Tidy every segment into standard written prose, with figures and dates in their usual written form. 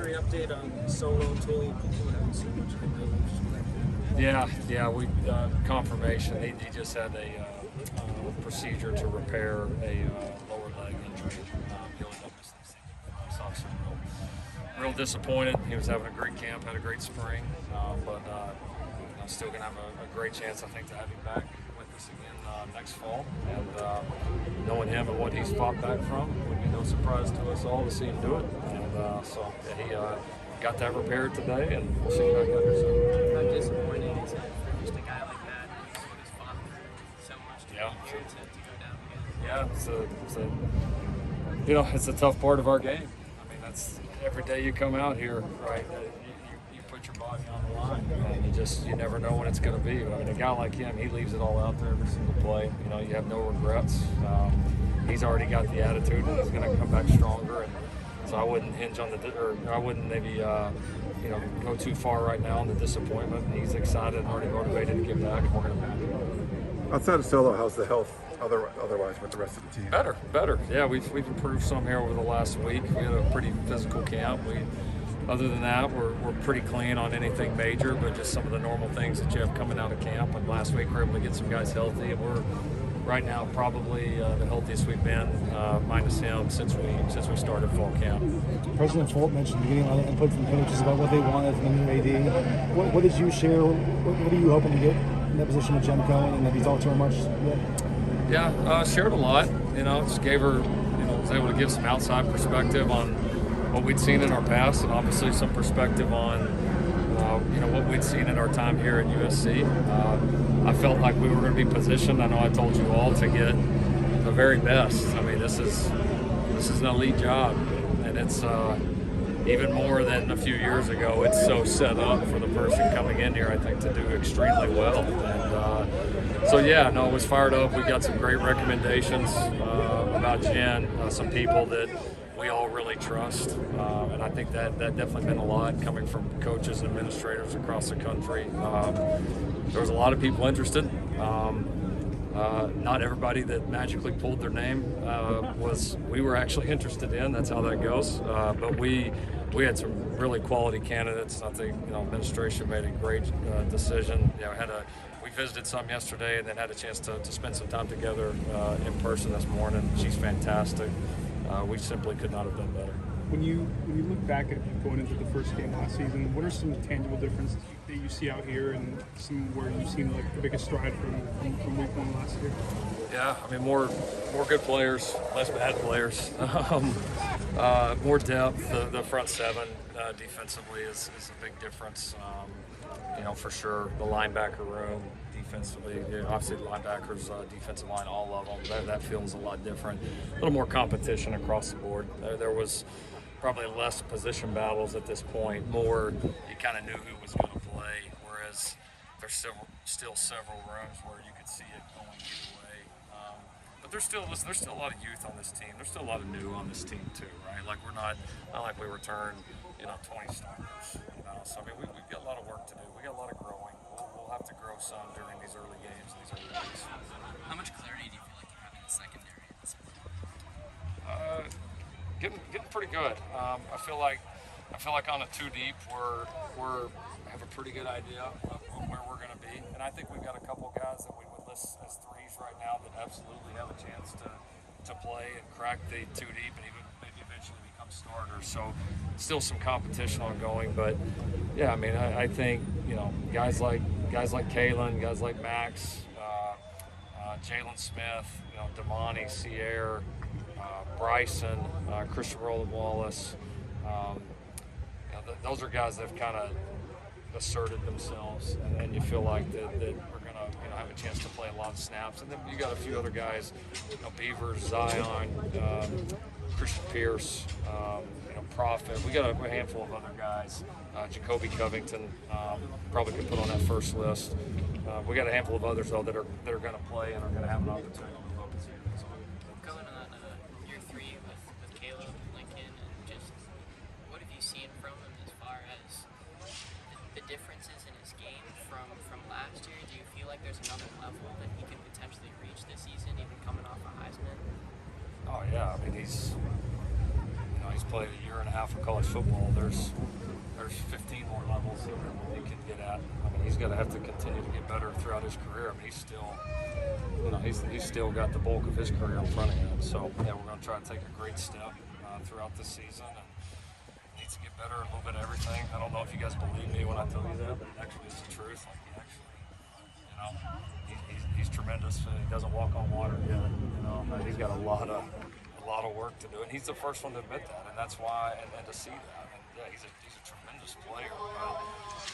injury update on Solomon Tuliaupupu? Haven't seen much of him. Yeah, we confirmation. He just had a procedure to repair a lower leg injury. He only don't miss the season. He's obviously real disappointed. He was having a great camp, had a great spring, but still gonna have a great chance, I think, to have him back with us again next fall. And knowing him and what he's fought back from would be no surprise to us all to see him do it. And so he got that repaired today, and we'll see him back out here soon. How disappointing is it for just a guy like that who's fought through so much to be here to go down again? Yeah, it's a tough part of our game. I mean, that's every day you come out here, right? You put your body on the line, and you never know when it's going to be. I mean, a guy like him, he leaves it all out there every single play. You have no regrets. He's already got the attitude, and he's going to come back stronger. And so I wouldn't hinge on I wouldn't maybe go too far right now on the disappointment. He's excited and already motivated to get back, and we're going to back him. Outside of Solo, how's the health otherwise with the rest of the team? Better. Yeah, we've improved some here over the last week. We had a pretty physical camp. Other than that, we're pretty clean on anything major, but just some of the normal things that you have coming out of camp. And last week we were able to get some guys healthy, and we're right now probably the healthiest we've been, minus him, since we started fall camp. President Folt mentioned getting a lot of input from coaches about what they wanted from the new AD. What did you share? What are you hoping to get in that position with Jen Cohen, and have you talked to her much yet? Yeah, shared a lot. Just gave her, was able to give some outside perspective on what we'd seen in our past, and obviously some perspective on what we'd seen in our time here at USC. I felt like we were going to be positioned. I know I told you all to get the very best. I mean, this is an elite job, and it's even more than a few years ago. It's so set up for the person coming in here, I think, to do extremely well. And I was fired up. We got some great recommendations about Jen, some people that we all really trust, and I think that definitely meant a lot coming from coaches and administrators across the country. There was a lot of people interested. Not everybody that magically pulled their name we were actually interested in. That's how that goes. But we had some really quality candidates. I think administration made a great decision. We visited some yesterday, and then had a chance to spend some time together in person this morning. She's fantastic. We simply could not have done better. When you look back at going into the first game last season, what are some tangible differences that you see out here, and some where you've seen like the biggest stride from week one last year? Yeah, I mean more good players, less bad players, more depth. The front seven defensively is a big difference. For sure, the linebacker room defensively, obviously the linebackers, defensive line, all of them, that feels a lot different. A little more competition across the board. There was probably less position battles at this point. More, you kind of knew who was going to play, whereas there's still several rooms where you could see it going either way. But there's still a lot of youth on this team. There's still a lot of new on this team too, right? Like we're not like we returned 20 starters. So I mean we've got a lot of work to do. We got a lot of growing. We'll have to grow some during these early games, these early weeks. How much clarity do you feel like you have in the secondary? Getting pretty good. I feel like on a 2 deep we have a pretty good idea of where we're going to be, and I think we've got a couple guys that we would list as 3s right now that absolutely have a chance to play and crack the 2 deep and even maybe eventually become starters. So still some competition ongoing, but yeah, I mean I think guys like Kalen, guys like Max, Jalen Smith, Damani, Sierra, Bryson, Christian Rowland Wallace. Those are guys that have kind of asserted themselves, and you feel like that we're going to have a chance to play a lot of snaps. And then you got a few other guys, Beavers, Zion, Christian Pierce, Prophet. We got a handful of other guys. Jacoby Covington probably could put on that first list. We got a handful of others though that are going to play and are going to have an opportunity to move up this year. Going on year 3 with Caleb Lincoln, and just what have you seen from him as far as the differences in his game from last year? Do you feel like there's another level that he could potentially reach this season, even coming off a Heisman? Oh yeah, I mean he's he's played a year and a half of college football. There's 15 more levels that he can get at. I mean, he's going to have to continue to get better throughout his career. I mean, he's still, he's still got the bulk of his career in front of him. So, yeah, we're going to try to take a great step throughout this season, and needs to get better a little bit of everything. I don't know if you guys believe me when I tell you that, but actually it's the truth. Like, he actually, he's tremendous. He doesn't walk on water yet. He's got a lot of work to do, and he's the first one to admit that, and that's why, and to see that. And yeah, he's a tremendous player. But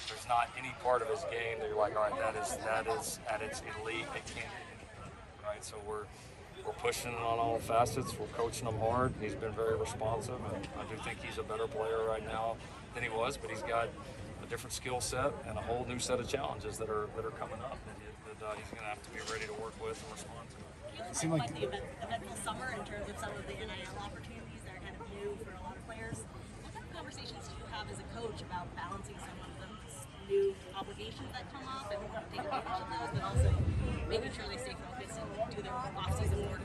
there's not any part of his game that you're like, all right, that is at its elite. It can't get any better, right? So we're pushing it on all facets. We're coaching him hard. He's been very responsive, and I do think he's a better player right now than he was. But he's got a different skill set and a whole new set of challenges that are coming up that he's going to have to be ready to work with and respond to. It seemed like the eventful summer in terms of some of the NIL opportunities that are kind of new for a lot of players. What type of conversations do you have as a coach about balancing some of those new obligations that come up and taking advantage of those, but also making sure they stay focused and do their off-season work?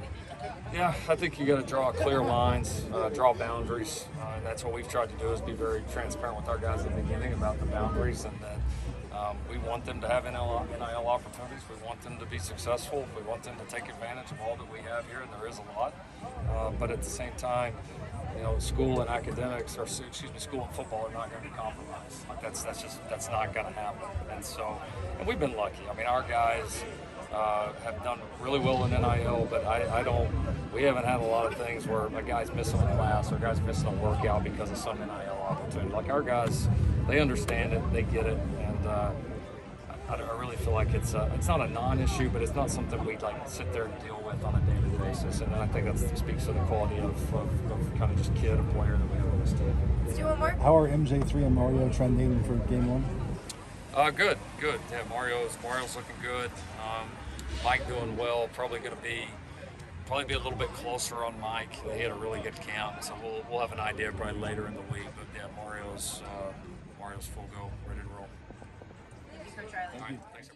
Yeah, I think you got to draw clear lines, draw boundaries. And that's what we've tried to do, is be very transparent with our guys at the beginning about the boundaries, and that we want them to have NIL opportunities. We want them to be successful. We want them to take advantage of all that we have here, and there is a lot. But at the same time, school and academics, school and football are not going to be compromised. Like that's not going to happen. And we've been lucky. I mean, our guys have done really well in NIL, but we haven't had a lot of things where a guy's missing a class or a guy's missing a workout because of some NIL opportunity. Like, our guys, they understand it, they get it, and I really feel like it's not a non-issue, but it's not something we sit there and deal with on a daily basis. And I think that speaks to the quality of kind of just kid and player that we have on this team. Let's do one more. How are MJ3 and Mario trending for game one? Good. Yeah, Mario's looking good. Mike doing well. Probably be a little bit closer on Mike. He had a really good camp, so we'll have an idea probably later in the week. But yeah, Mario's full go, ready to roll. Thank you, Coach Riley. All right, thanks.